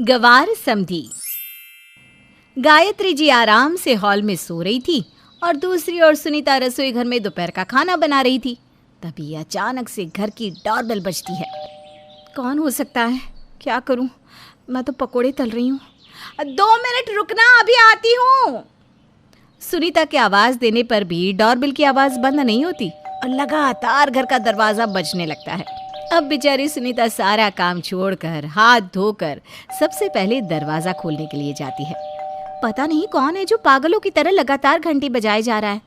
गवार समधी। गायत्री जी आराम से हॉल में सो रही थी और दूसरी ओर सुनीता रसोई घर में दोपहर का खाना बना रही थी। तभी अचानक से घर की डोरबेल बजती है। कौन हो सकता है? क्या करूं? मैं तो पकोड़े तल रही हूँ। 2 मिनट रुकना, अभी आती हूँ। सुनीता की आवाज़ देने पर भी डोरबेल की आवाज़ बंद नहीं होती और लगातार घर का दरवाज़ा बजने लगता है। अब बेचारी सुनीता सारा काम छोड़कर हाथ धोकर सबसे पहले दरवाज़ा खोलने के लिए जाती है। पता नहीं कौन है जो पागलों की तरह लगातार घंटी बजाए जा रहा है।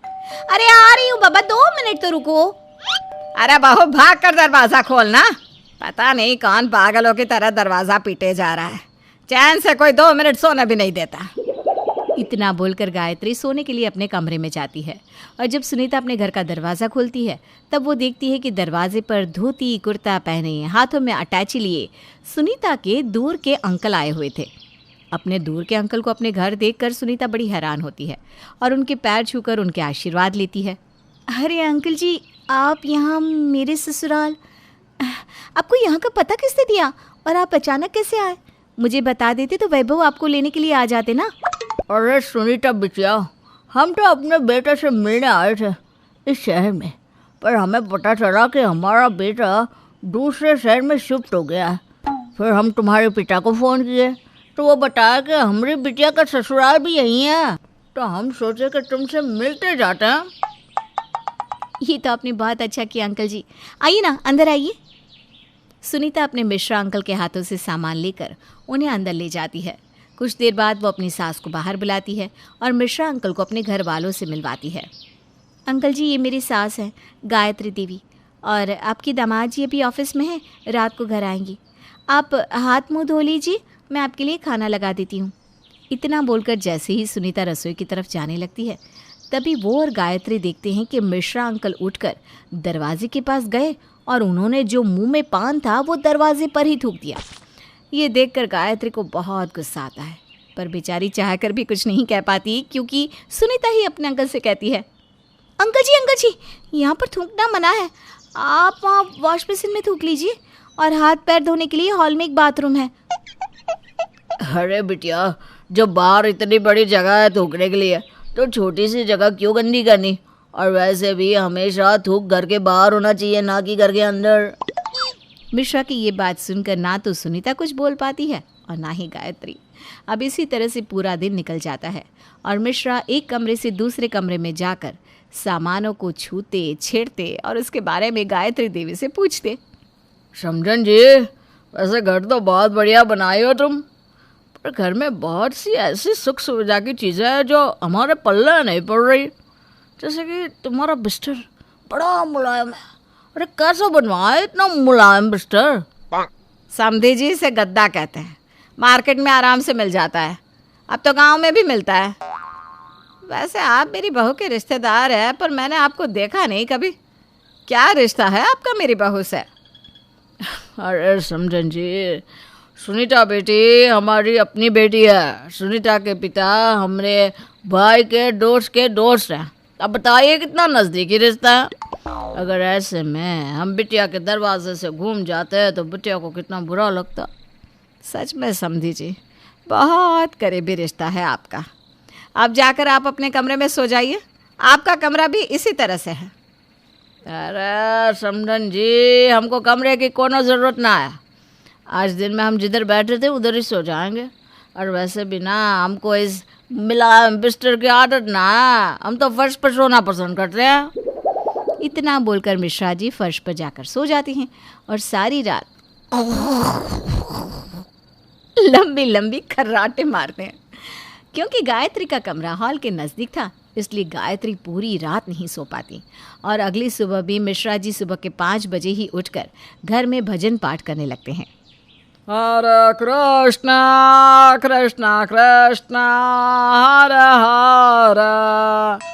अरे आ रही हूँ बाबा, 2 मिनट तो रुको। अरे बहू, भाग कर दरवाज़ा खोलना। पता नहीं कौन पागलों की तरह दरवाज़ा पीटे जा रहा है। चैन से कोई 2 मिनट सोने भी नहीं देता। इतना बोलकर गायत्री सोने के लिए अपने कमरे में जाती है और जब सुनीता अपने घर का दरवाज़ा खोलती है तब वो देखती है कि दरवाजे पर धोती कुर्ता पहने, हाथों में अटैची लिए सुनीता के दूर के अंकल आए हुए थे। अपने दूर के अंकल को अपने घर देखकर सुनीता बड़ी हैरान होती है और उनके पैर छूकर उनके आशीर्वाद लेती है। अरे अंकल जी, आप यहाँ मेरे ससुराल, आपको यहाँ का पता किसने दिया और आप अचानक कैसे आए? मुझे बता देते तो वैभव आपको लेने के लिए आ जाते ना। अरे सुनीता बिटिया, हम तो अपने बेटे से मिलने आए थे इस शहर में, पर हमें पता चला कि हमारा बेटा दूसरे शहर में शिफ्ट हो गया है। फिर हम तुम्हारे पिता को फ़ोन किए तो वो बताया कि हमारी बिटिया का ससुराल भी यहीं है, तो हम सोचे कि तुमसे मिलते जाते हैं। ये तो आपने बहुत अच्छा किया अंकल जी। आइए ना, अंदर आइए। सुनीता अपने मिश्रा अंकल के हाथों से सामान लेकर उन्हें अंदर ले जाती है। कुछ देर बाद वो अपनी सास को बाहर बुलाती है और मिश्रा अंकल को अपने घर वालों से मिलवाती है। अंकल जी, ये मेरी सास है गायत्री देवी, और आपकी दामाद जी अभी ऑफिस में है, रात को घर आएंगी। आप हाथ मुंह धो लीजिए, मैं आपके लिए खाना लगा देती हूँ। इतना बोलकर जैसे ही सुनीता रसोई की तरफ जाने लगती है तभी वो और गायत्री देखते हैं कि मिश्रा अंकल उठकर दरवाजे के पास गए और उन्होंने जो मुंह में पान था वो दरवाजे पर ही थूक दिया। ये देखकर गायत्री को बहुत गुस्सा आता है, पर बेचारी चाहकर भी कुछ नहीं कह पाती क्योंकि सुनीता ही अपने अंकल से कहती है, अंकल जी, यहाँ पर थूकना मना है। आप वहाँ वॉश बेसिन में थूक लीजिए और हाथ पैर धोने के लिए हॉल में एक बाथरूम है। अरे बिटिया, जब बाहर इतनी बड़ी जगह है थूकने के लिए तो छोटी सी जगह क्यों गंदी करनी? और वैसे भी हमेशा थूक घर के बाहर होना चाहिए, ना कि घर के अंदर। मिश्रा की ये बात सुनकर ना तो सुनीता कुछ बोल पाती है और ना ही गायत्री। अब इसी तरह से पूरा दिन निकल जाता है और मिश्रा एक कमरे से दूसरे कमरे में जाकर सामानों को छूते छेड़ते और उसके बारे में गायत्री देवी से पूछते। समझन जी, वैसे घर तो बहुत बढ़िया बनाए हो तुम, पर घर में बहुत सी ऐसी सुख सुविधा की चीज़ें हैं जो हमारे पल्ले नहीं पड़ रही। जैसे कि तुम्हारा बिस्तर बड़ा मुलायम है। अरे कैसे बनवाया इतना मुलायम बिस्तर? समधी जी, से गद्दा कहते हैं। मार्केट में आराम से मिल जाता है, अब तो गांव में भी मिलता है। वैसे आप मेरी बहू के रिश्तेदार हैं, पर मैंने आपको देखा नहीं कभी। क्या रिश्ता है आपका मेरी बहू से? अरे समझन जी, सुनीता बेटी हमारी अपनी बेटी है। सुनीता के पिता हमारे भाई के दोस्त हैं। अब बताइए कितना नज़दीकी रिश्ता है। अगर ऐसे में हम बिटिया के दरवाजे से घूम जाते हैं तो बिटिया को कितना बुरा लगता। सच में समधी जी, बहुत करीबी रिश्ता है आपका। अब जाकर आप अपने कमरे में सो जाइए, आपका कमरा भी इसी तरह से है। अरे समझन जी, हमको कमरे की कोनो ज़रूरत ना है। आज दिन में हम जिधर बैठे थे उधर ही सो जाएंगे। और वैसे भी ना हमको इस मुलायम बिस्तर की आदत ना है, हम तो फर्श पर सोना पसंद करते हैं। इतना बोलकर मिश्रा जी फर्श पर जाकर सो जाती हैं और सारी रात लंबी लंबी खर्राटे मारते हैं। क्योंकि गायत्री का कमरा हॉल के नज़दीक था, इसलिए गायत्री पूरी रात नहीं सो पाती और अगली सुबह भी मिश्रा जी सुबह के 5 बजे ही उठकर घर में भजन पाठ करने लगते हैं। हरे कृष्णा कृष्णा कृष्णा हरे हरे।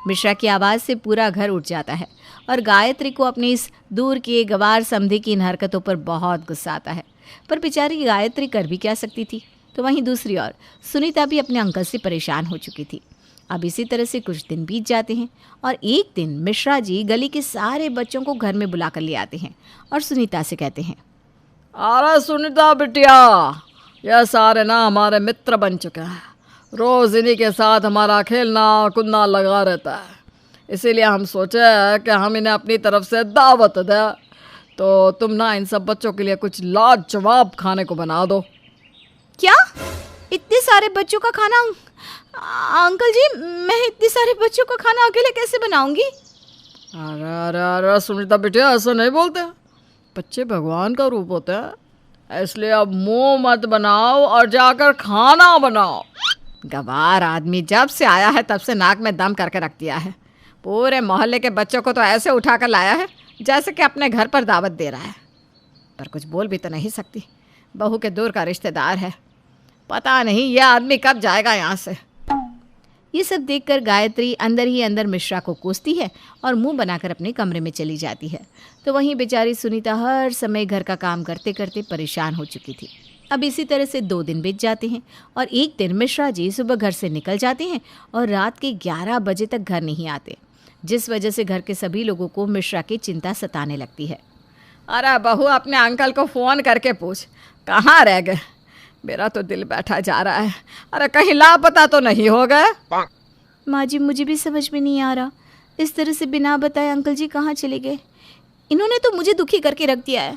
मिश्रा की आवाज़ से पूरा घर उठ जाता है और गायत्री को अपनी इस दूर के गवार समधी की इन हरकतों पर बहुत गुस्सा आता है, पर बेचारी गायत्री कर भी क्या सकती थी। तो वहीं दूसरी ओर सुनीता भी अपने अंकल से परेशान हो चुकी थी। अब इसी तरह से कुछ दिन बीत जाते हैं और एक दिन मिश्रा जी गली के सारे बच्चों को घर में बुला कर ले आते हैं और सुनीता से कहते हैं, अरे सुनीता बिटिया, यह सारे ना हमारे मित्र बन चुके हैं, रोज इन्हीं के साथ हमारा खेलना कूदना लगा रहता है। इसीलिए हम सोचे कि हम इन्हें अपनी तरफ से दावत दें। तो तुम ना इन सब बच्चों के लिए कुछ लाजवाब खाने को बना दो। क्या? इतने सारे बच्चों का खाना? अंकल जी, मैं इतने सारे बच्चों का खाना अकेले कैसे बनाऊंगी? अरे अरे अरे सुनीता बेटिया, ऐसा नहीं बोलते। बच्चे भगवान का रूप होते हैं, इसलिए अब मुंह मत बनाओ और जाकर खाना बनाओ। गवार आदमी जब से आया है तब से नाक में दम करके रख दिया है। पूरे मोहल्ले के बच्चों को तो ऐसे उठा कर लाया है जैसे कि अपने घर पर दावत दे रहा है। पर कुछ बोल भी तो नहीं सकती, बहू के दूर का रिश्तेदार है। पता नहीं यह आदमी कब जाएगा यहाँ से। ये सब देखकर गायत्री अंदर ही अंदर मिश्रा को कोसती है और मुंह बनाकर अपने कमरे में चली जाती है। तो वहीं बेचारी सुनीता हर समय घर का काम करते करते परेशान हो चुकी थी। अब इसी तरह से 2 दिन बीत जाते हैं और एक दिन मिश्रा जी सुबह घर से निकल जाते हैं और रात के 11 बजे तक घर नहीं आते, जिस वजह से घर के सभी लोगों को मिश्रा की चिंता सताने लगती है। अरे बहू, अपने अंकल को फ़ोन करके पूछ कहाँ रह गए। मेरा तो दिल बैठा जा रहा है। अरे कहीं लापता तो नहीं हो गए? माँ जी, मुझे भी समझ में नहीं आ रहा, इस तरह से बिना बताए अंकल जी कहाँ चले गए। इन्होंने तो मुझे दुखी करके रख दिया है।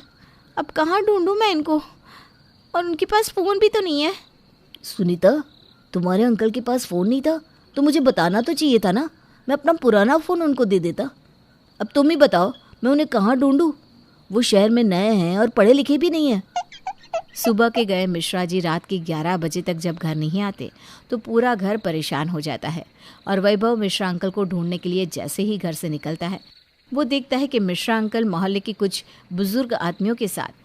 अब कहाँ ढूंढूं मैं इनको? और उनके पास फ़ोन भी तो नहीं है। सुनीता, तुम्हारे अंकल के पास फ़ोन नहीं था तो मुझे बताना तो चाहिए था ना, मैं अपना पुराना फ़ोन उनको दे देता। अब तुम ही बताओ, मैं उन्हें कहाँ ढूंढूं? वो शहर में नए हैं और पढ़े लिखे भी नहीं हैं। सुबह के गए मिश्रा जी रात के 11 बजे तक जब घर नहीं आते तो पूरा घर परेशान हो जाता है। और वैभव मिश्रा अंकल को ढूंढने के लिए जैसे ही घर से निकलता है, वो देखता है कि मिश्रा अंकल मोहल्ले के कुछ बुजुर्ग आदमियों के साथ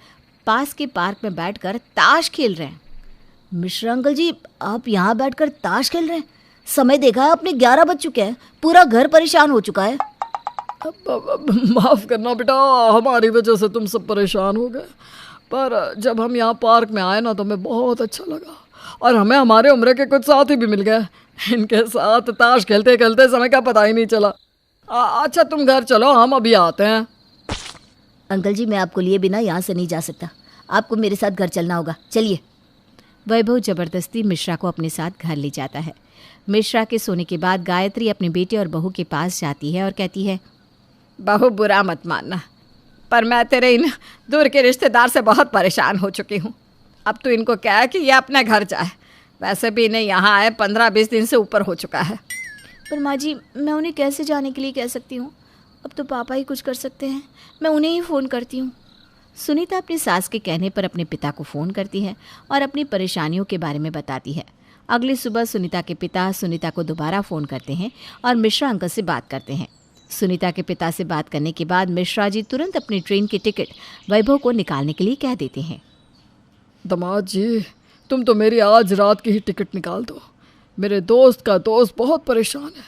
पास के पार्क में बैठकर ताश खेल रहे हैं। मिश्रा अंकल जी, आप यहाँ बैठकर ताश खेल रहे हैं? समय देखा है आपने, 11 बज चुके हैं, पूरा घर परेशान हो चुका है। माफ़ करना बेटा, हमारी वजह से तुम सब परेशान हो गए। पर जब हम यहाँ पार्क में आए ना तो हमें बहुत अच्छा लगा और हमें हमारे उम्र के कुछ साथी भी मिल गए। इनके साथ ताश खेलते खेलते समय का पता ही नहीं चला। अच्छा तुम घर चलो, हम अभी आते हैं। अंकल जी, मैं आपको लिए बिना यहाँ से नहीं जा सकता, आपको मेरे साथ घर चलना होगा, चलिए। वैभव जबरदस्ती मिश्रा को अपने साथ घर ले जाता है। मिश्रा के सोने के बाद गायत्री अपने बेटे और बहू के पास जाती है और कहती है, बहू बुरा मत मानना, पर मैं तेरे इन दूर के रिश्तेदार से बहुत परेशान हो चुकी हूँ। अब तू इनको कह कि ये अपने घर जाए। वैसे भी इन्हें यहाँ आए 15-20 दिन से ऊपर हो चुका है। पर माँ जी, मैं उन्हें कैसे जाने के लिए कह सकती हूँ? अब तो पापा ही कुछ कर सकते हैं, मैं उन्हें ही फ़ोन करती हूँ। सुनीता अपनी सास के कहने पर अपने पिता को फ़ोन करती है और अपनी परेशानियों के बारे में बताती है। अगली सुबह सुनीता के पिता सुनीता को दोबारा फ़ोन करते हैं और मिश्रा अंकल से बात करते हैं। सुनीता के पिता से बात करने के बाद मिश्रा जी तुरंत अपनी ट्रेन की टिकट वैभव को निकालने के लिए कह देते हैं। दामाद जी, तुम तो मेरी आज रात की ही टिकट निकाल दो। मेरे दोस्त का दोस्त बहुत परेशान है,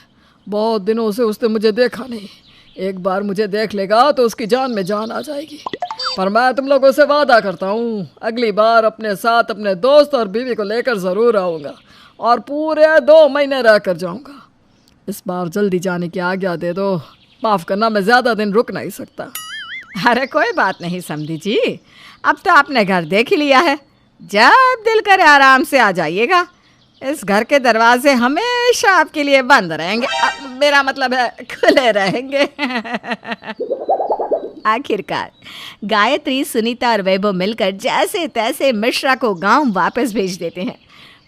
बहुत दिनों से उसने मुझे देखा नहीं। एक बार मुझे देख लेगा तो उसकी जान में जान आ जाएगी। पर मैं तुम लोगों से वादा करता हूँ, अगली बार अपने साथ अपने दोस्त और बीवी को लेकर ज़रूर आऊँगा और पूरे 2 महीने रह कर जाऊँगा। इस बार जल्दी जाने की आज्ञा दे दो, माफ़ करना, मैं ज़्यादा दिन रुक नहीं सकता। अरे कोई बात नहीं समधी जी, अब तो आपने घर देख ही लिया है, जब दिल करे आराम से आ जाइएगा। इस घर के दरवाजे हमेशा आपके लिए बंद रहेंगे, मेरा मतलब है खुले रहेंगे। आखिरकार गायत्री, सुनीता और वैभव मिलकर जैसे तैसे मिश्रा को गांव वापस भेज देते हैं।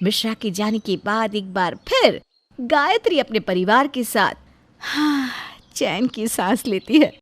मिश्रा के जाने के बाद एक बार फिर गायत्री अपने परिवार के साथ चैन की सांस लेती है।